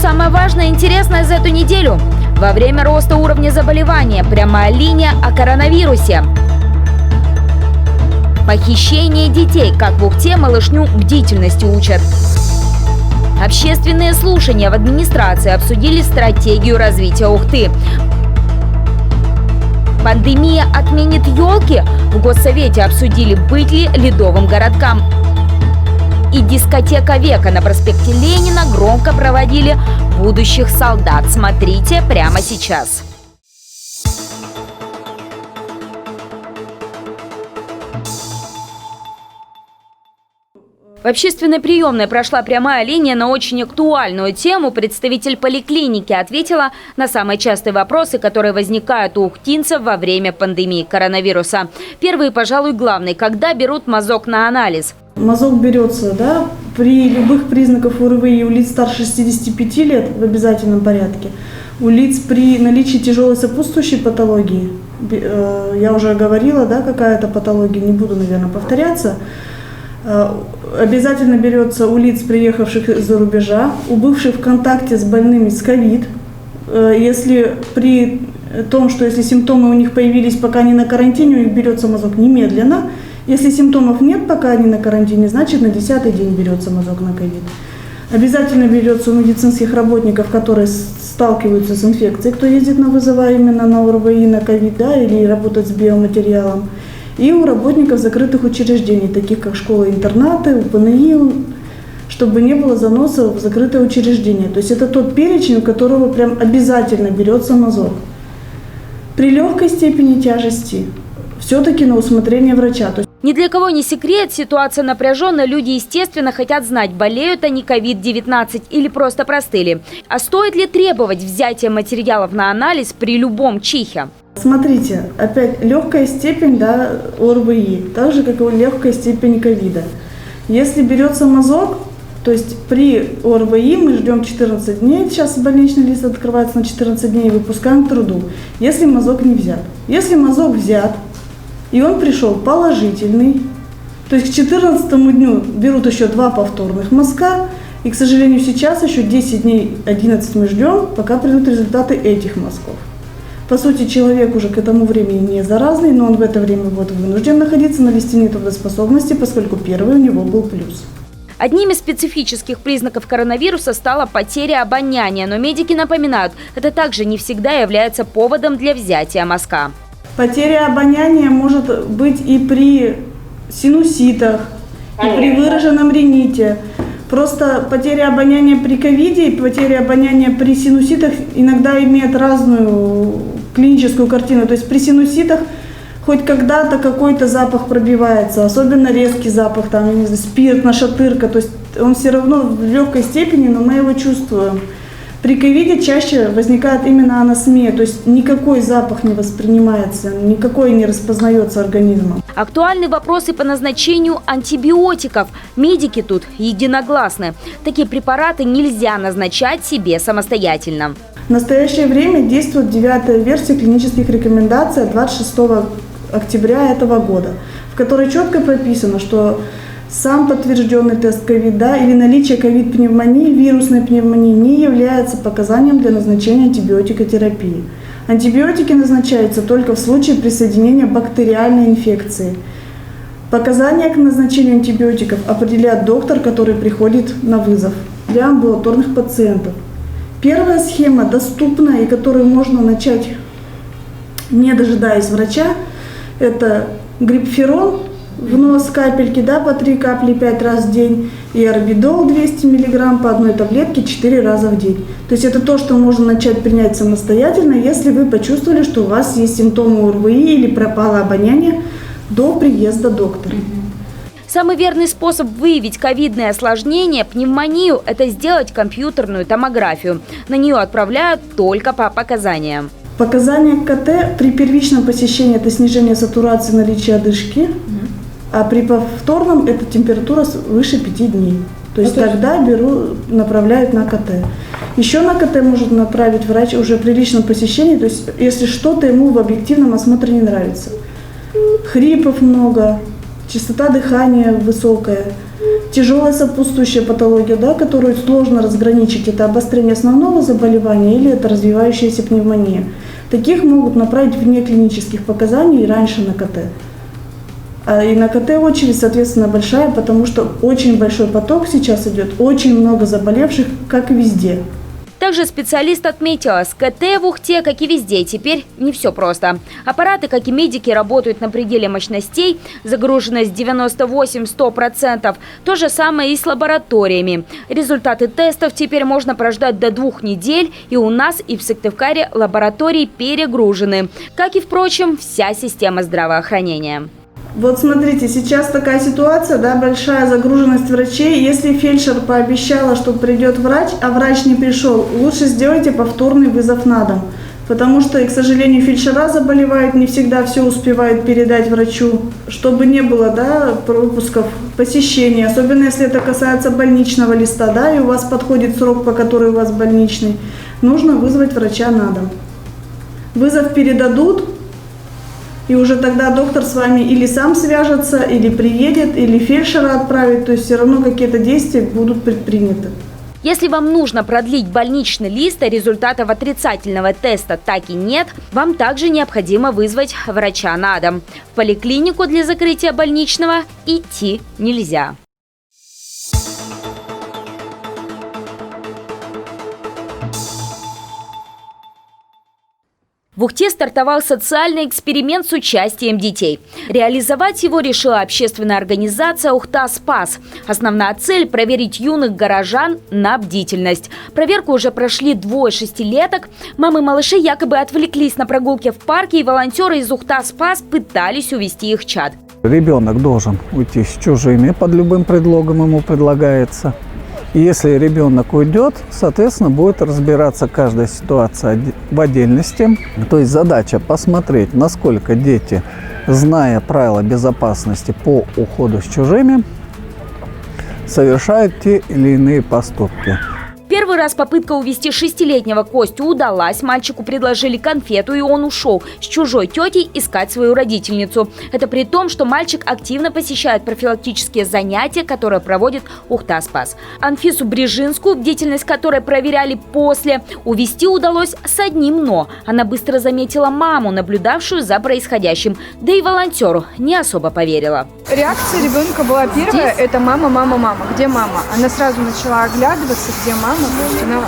самое важное и интересное за эту неделю. Во время роста уровня заболевания прямая линия о коронавирусе. Похищение детей. Как в Ухте малышню бдительности учат. Общественные слушания в администрации обсудили стратегию развития Ухты. Пандемия отменит елки? В Госсовете обсудили, быть ли ледовым городкам. И дискотека века на проспекте Ленина громко проводили будущих солдат. Смотрите прямо сейчас. В общественной приемной прошла прямая линия на очень актуальную тему. Представитель поликлиники ответила на самые частые вопросы, которые возникают у ухтинцев во время пандемии коронавируса. Первый и, пожалуй, главный – когда берут мазок на анализ? Мазок берется, при любых признаках ОРВИ у лиц старше 65 лет в обязательном порядке. У лиц при наличии тяжелой сопутствующей патологии, я уже говорила, какая это патология, не буду, наверное, повторяться. Обязательно берется у лиц, приехавших из-за рубежа, у бывших в контакте с больными с ковид. Если при том, что если симптомы у них появились, пока они на карантине, у них берется мазок немедленно. Если симптомов нет, пока они на карантине, значит на 10-й день берется мазок на ковид. Обязательно берется у медицинских работников, которые сталкиваются с инфекцией, кто ездит на вызова именно на ОРВИ, на ковид, или работает с биоматериалом. И у работников закрытых учреждений, таких как школы-интернаты, УПНИ, чтобы не было заноса в закрытое учреждение. То есть это тот перечень, у которого прям обязательно берется мазок. При легкой степени тяжести все-таки на усмотрение врача. Ни для кого не секрет, ситуация напряженная. Люди, естественно, хотят знать, болеют они COVID-19 или просто простыли. А стоит ли требовать взятия материалов на анализ при любом чихе? Смотрите, опять легкая степень ОРВИ, так же, как и легкая степень ковида. Если берется мазок, то есть при ОРВИ мы ждем 14 дней, сейчас больничный лист открывается на 14 дней и выпускаем к труду, если мазок не взят. Если мазок взят, и он пришел положительный, то есть к 14 дню берут еще 2 повторных мазка, и, к сожалению, сейчас еще 10 дней, 11 мы ждем, пока придут результаты этих мазков. По сути, человек уже к этому времени не заразный, но он в это время вынужден находиться на листине трудоспособности, поскольку первый у него был плюс. Одним из специфических признаков коронавируса стала потеря обоняния, но медики напоминают, это также не всегда является поводом для взятия мазка. Потеря обоняния может быть и при синуситах, и при выраженном рините. Просто потеря обоняния при ковиде и потеря обоняния при синуситах иногда имеет разную клиническую картину. То есть при синуситах хоть когда-то какой-то запах пробивается, особенно резкий запах, спирт, нашатырка. То есть он все равно в легкой степени, но мы его чувствуем. При ковиде чаще возникает именно анасмия, то есть никакой запах не воспринимается, никакой не распознается организмом. Актуальны вопросы по назначению антибиотиков. Медики тут единогласны. Такие препараты нельзя назначать себе самостоятельно. В настоящее время действует 9-я версия клинических рекомендаций от 26 октября этого года, в которой четко прописано, что сам подтвержденный тест ковид или наличие ковид-пневмонии, вирусной пневмонии не является показанием для назначения антибиотикотерапии. Антибиотики назначаются только в случае присоединения бактериальной инфекции. Показания к назначению антибиотиков определяет доктор, который приходит на вызов для амбулаторных пациентов. Первая схема доступна и которую можно начать, не дожидаясь врача, это грипферон в нос капельки, по 3 капли 5 раз в день, и орбидол 200 мг по одной таблетке 4 раза в день. То есть это то, что можно начать принять самостоятельно, если вы почувствовали, что у вас есть симптомы ОРВИ или пропало обоняние до приезда доктора. Самый верный способ выявить ковидное осложнение, пневмонию, это сделать компьютерную томографию. На нее отправляют только по показаниям. Показания КТ при первичном посещении – это снижение сатурации, наличие одышки, а при повторном – это температура выше 5 дней. То есть тогда направляют на КТ. Еще на КТ может направить врач уже при личном посещении, то есть если что-то ему в объективном осмотре не нравится. Хрипов много, частота дыхания высокая, тяжелая сопутствующая патология, да, которую сложно разграничить, это обострение основного заболевания или это развивающаяся пневмония. Таких могут направить вне клинических показаний и раньше на КТ. И на КТ очередь, соответственно, большая, потому что очень большой поток сейчас идет, очень много заболевших, как и везде. Также специалист отметила, с КТ в Ухте, как и везде, теперь не все просто. Аппараты, как и медики, работают на пределе мощностей, загруженность 98–100%. То же самое и с лабораториями. Результаты тестов теперь можно прождать до 2 недель, и у нас, и в Сыктывкаре лаборатории перегружены. Как и, впрочем, вся система здравоохранения. Вот смотрите, сейчас такая ситуация, да, большая загруженность врачей. Если фельдшер пообещала, что придет врач, а врач не пришел, лучше сделайте повторный вызов на дом. Потому что, к сожалению, фельдшера заболевают, не всегда все успевают передать врачу. Чтобы не было, да, пропусков, посещений, особенно если это касается больничного листа, да, и у вас подходит срок, по которому у вас больничный, нужно вызвать врача на дом. Вызов передадут. И уже тогда доктор с вами или сам свяжется, или приедет, или фельдшера отправит. То есть все равно какие-то действия будут предприняты. Если вам нужно продлить больничный лист, а результатов отрицательного теста так и нет, вам также необходимо вызвать врача на дом. В поликлинику для закрытия больничного идти нельзя. В Ухте стартовал социальный эксперимент с участием детей. Реализовать его решила общественная организация «Ухта Спас». Основная цель – проверить юных горожан на бдительность. Проверку уже прошли 2 шестилеток. Мамы малышей якобы отвлеклись на прогулке в парке, и волонтеры из «Ухта Спас» пытались увести их чад. Ребенок должен уйти с чужими, под любым предлогом ему предлагается. И если ребенок уйдет, соответственно, будет разбираться каждая ситуация в отдельности. То есть задача посмотреть, насколько дети, зная правила безопасности по уходу с чужими, совершают те или иные поступки. Первый раз попытка увести 6-летнего Костю удалась. Мальчику предложили конфету, и он ушел с чужой тетей искать свою родительницу. Это при том, что мальчик активно посещает профилактические занятия, которые проводит Ухта Спас. Анфису Брижинскую, бдительность которой проверяли после, увести удалось с одним «но». Она быстро заметила маму, наблюдавшую за происходящим. Да и волонтеру не особо поверила. Реакция ребенка была первая – это мама, мама, мама. Где мама? Она сразу начала оглядываться, где мама.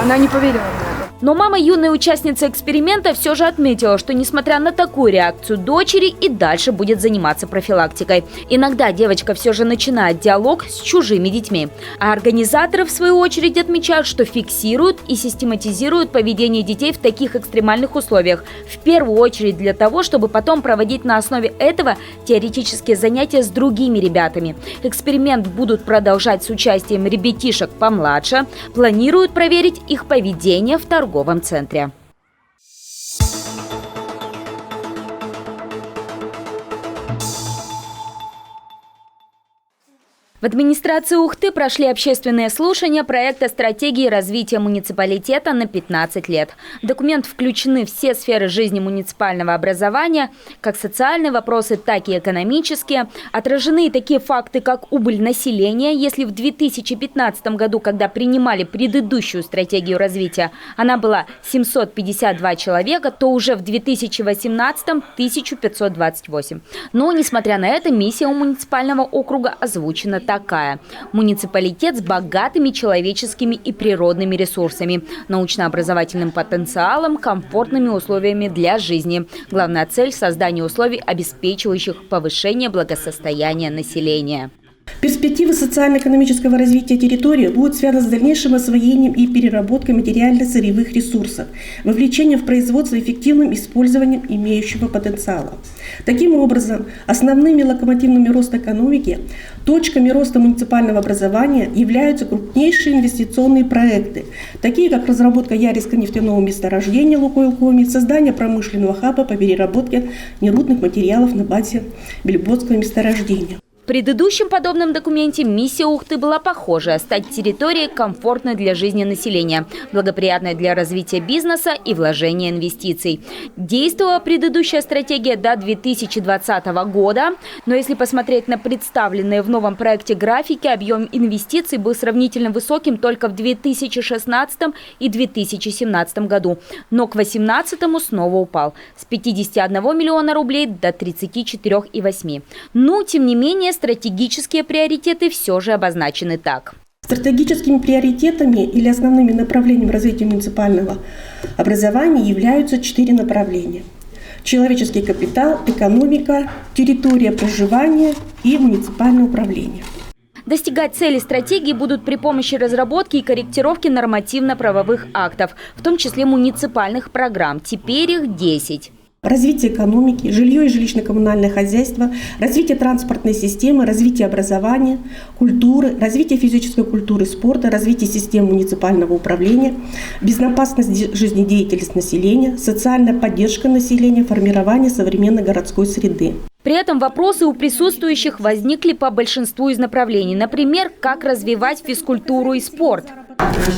Она не поверила мне. Но мама юной участницы эксперимента все же отметила, что несмотря на такую реакцию дочери, и дальше будет заниматься профилактикой. Иногда девочка все же начинает диалог с чужими детьми. А организаторы, в свою очередь, отмечают, что фиксируют и систематизируют поведение детей в таких экстремальных условиях. В первую очередь для того, чтобы потом проводить на основе этого теоретические занятия с другими ребятами. Эксперимент будут продолжать с участием ребятишек помладше. Планируют проверить их поведение в торговом центре. В администрации Ухты прошли общественные слушания проекта стратегии развития муниципалитета на 15 лет. В документ включены все сферы жизни муниципального образования, как социальные вопросы, так и экономические. Отражены такие факты, как убыль населения. Если в 2015 году, когда принимали предыдущую стратегию развития, она была 752 человека, то уже в 2018 – 1528. Но, несмотря на это, миссия у муниципального округа озвучена такая. Муниципалитет с богатыми человеческими и природными ресурсами, научно-образовательным потенциалом, комфортными условиями для жизни. Главная цель – создание условий, обеспечивающих повышение благосостояния населения. Перспективы социально-экономического развития территории будут связаны с дальнейшим освоением и переработкой материально-сырьевых ресурсов, вовлечением в производство и эффективным использованием имеющего потенциала. Таким образом, основными локомотивами роста экономики, точками роста муниципального образования являются крупнейшие инвестиционные проекты, такие как разработка Яринского нефтяного месторождения «Лукойл-Коми», создание промышленного хаба по переработке нерудных материалов на базе Бельботского месторождения. В предыдущем подобном документе миссия Ухты была похожа – стать территорией, комфортной для жизни населения, благоприятной для развития бизнеса и вложения инвестиций. Действовала предыдущая стратегия до 2020 года, но если посмотреть на представленные в новом проекте графики, объем инвестиций был сравнительно высоким только в 2016 и 2017 году, но к 2018 снова упал – с 51 миллиона рублей до 34,8. Но, тем не менее, стратегические приоритеты все же обозначены так. Стратегическими приоритетами или основными направлениями развития муниципального образования являются 4 направления: человеческий капитал, экономика, территория проживания и муниципальное управление. Достигать цели стратегии будут при помощи разработки и корректировки нормативно-правовых актов, в том числе муниципальных программ. Теперь их 10. Развитие экономики, жилье и жилищно-коммунальное хозяйство, развитие транспортной системы, развитие образования, культуры, развитие физической культуры и спорта, развитие систем муниципального управления, безопасность жизнедеятельности населения, социальная поддержка населения, формирование современной городской среды. При этом вопросы у присутствующих возникли по большинству из направлений. Например, как развивать физкультуру и спорт.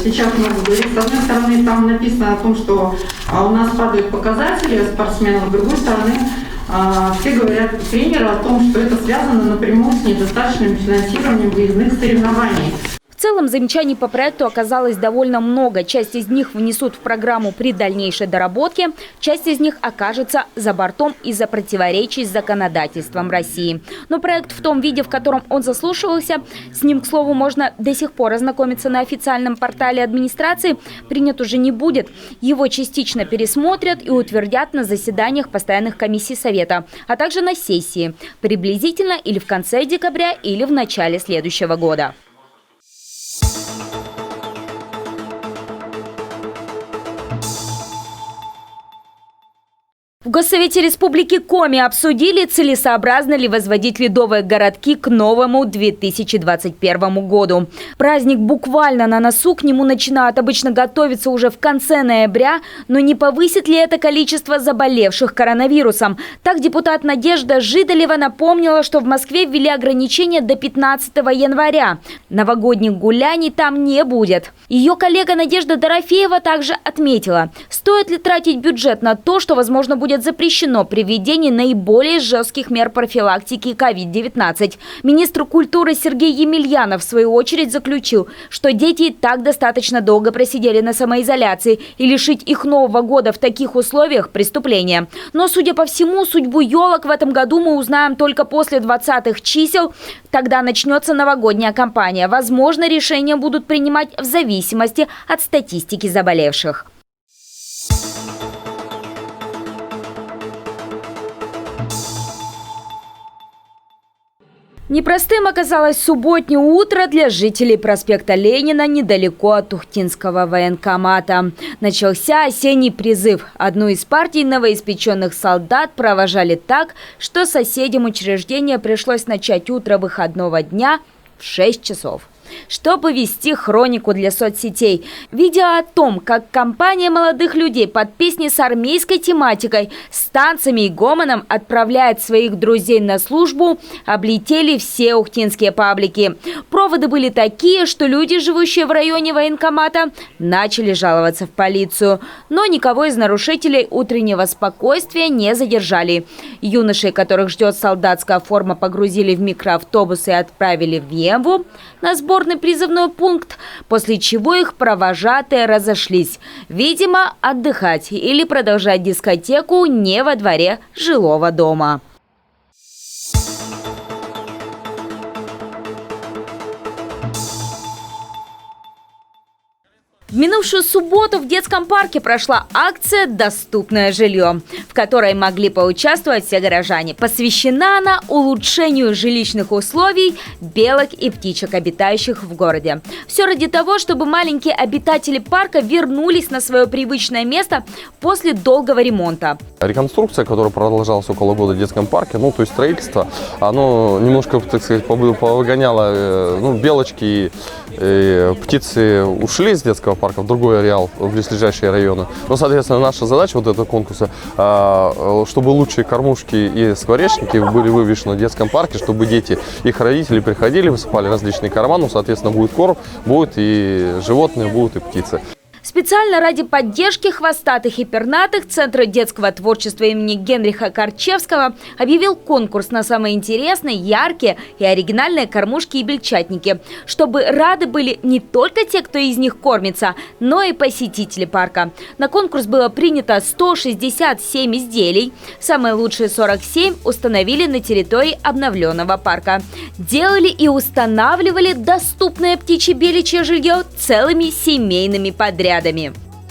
Сейчас много говорит. С одной стороны, там написано о том, что у нас падают показатели спортсменов, с другой стороны, все говорят, тренеры, о том, что это связано напрямую с недостаточным финансированием выездных соревнований. В целом, замечаний по проекту оказалось довольно много. Часть из них внесут в программу при дальнейшей доработке, часть из них окажется за бортом из-за противоречий с законодательством России. Но проект в том виде, в котором он заслушивался, с ним, к слову, можно до сих пор ознакомиться на официальном портале администрации, принят уже не будет. Его частично пересмотрят и утвердят на заседаниях постоянных комиссий Совета, а также на сессии, приблизительно или в конце декабря, или в начале следующего года. В Госсовете Республики Коми обсудили, целесообразно ли возводить ледовые городки к новому 2021 году. Праздник буквально на носу, к нему начинают обычно готовиться уже в конце ноября, но не повысит ли это количество заболевших коронавирусом? Так депутат Надежда Жидалева напомнила, что в Москве ввели ограничения до 15 января. Новогодних гуляний там не будет. Ее коллега Надежда Дорофеева также отметила, стоит ли тратить бюджет на то, что, возможно, будет запрещено при введении наиболее жестких мер профилактики COVID-19. Министр культуры Сергей Емельянов, в свою очередь, заключил, что дети и так достаточно долго просидели на самоизоляции, и лишить их Нового года в таких условиях – преступление. Но, судя по всему, судьбу елок в этом году мы узнаем только после 20-х чисел. Тогда начнется новогодняя кампания. Возможно, решения будут принимать в зависимости от статистики заболевших. Непростым оказалось субботнее утро для жителей проспекта Ленина недалеко от Ухтинского военкомата. Начался осенний призыв. Одну из партий новоиспеченных солдат провожали так, что соседям учреждения пришлось начать утро выходного дня в 6 часов. Чтобы вести хронику для соцсетей. Видео о том, как компания молодых людей под песни с армейской тематикой, с танцами и гомоном отправляет своих друзей на службу, облетели все ухтинские паблики. Проводы были такие, что люди, живущие в районе военкомата, начали жаловаться в полицию. Но никого из нарушителей утреннего спокойствия не задержали. Юношей, которых ждет солдатская форма, погрузили в микроавтобусы и отправили в Емву на сборный призывной пункт, после чего их провожатые разошлись. Видимо, отдыхать или продолжать дискотеку не во дворе жилого дома. В минувшую субботу в детском парке прошла акция «Доступное жилье», в которой могли поучаствовать все горожане. Посвящена она улучшению жилищных условий белок и птичек, обитающих в городе. Все ради того, чтобы маленькие обитатели парка вернулись на свое привычное место после долгого ремонта. Реконструкция, которая продолжалась около года в детском парке, то есть строительство, оно немножко, так сказать, повыгоняло, белочки и птицы ушли из детского парка в другой ареал, в близлежащие районы. Но, соответственно, наша задача вот этого конкурса, чтобы лучшие кормушки и скворечники были вывешены в детском парке, чтобы дети, их родители приходили, высыпали различные корма, ну, соответственно, будет корм, будет и животные, будут и птицы. Специально ради поддержки хвостатых и пернатых Центр детского творчества имени Генриха Корчевского объявил конкурс на самые интересные, яркие и оригинальные кормушки и бельчатники, чтобы рады были не только те, кто из них кормится, но и посетители парка. На конкурс было принято 167 изделий. Самые лучшие 47 установили на территории обновленного парка. Делали и устанавливали доступное птичье-беличье жилье целыми семейными подрядами.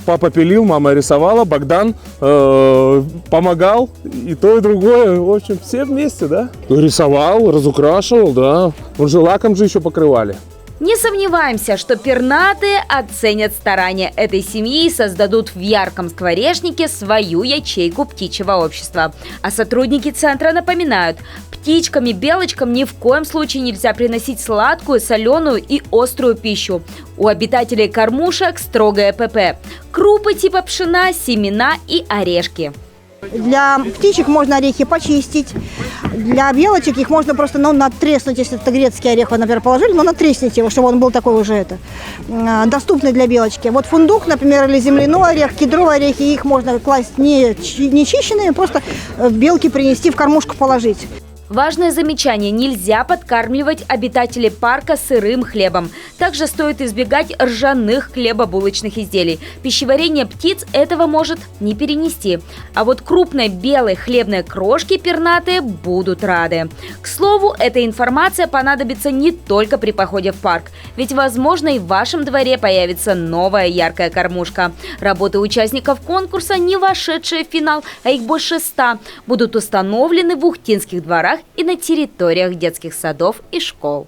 Папа пилил, мама рисовала, Богдан помогал, и то, и другое. В общем, все вместе, да? Рисовал, разукрашивал, да. Он же лаком же еще покрывали. Не сомневаемся, что пернатые оценят старания этой семьи и создадут в ярком скворечнике свою ячейку птичьего общества. А сотрудники центра напоминают, птичкам и белочкам ни в коем случае нельзя приносить сладкую, соленую и острую пищу. У обитателей кормушек строгое ПП. Крупы типа пшена, семена и орешки. Для птичек можно орехи почистить, для белочек их можно просто натреснуть, если это грецкий орех, вы, например, положили, но натресните его, чтобы он был такой уже доступный для белочки. Вот фундук, например, или земляной орех, кедровые орехи, их можно класть не чищенные, просто белки принести, в кормушку положить. Важное замечание – нельзя подкармливать обитателей парка сырым хлебом. Также стоит избегать ржаных хлебобулочных изделий. Пищеварение птиц этого может не перенести. А вот крупной белой хлебной крошки пернатые будут рады. К слову, эта информация понадобится не только при походе в парк. Ведь, возможно, и в вашем дворе появится новая яркая кормушка. Работы участников конкурса, не вошедшие в финал, а их больше 100, будут установлены в ухтинских дворах и на территориях детских садов и школ.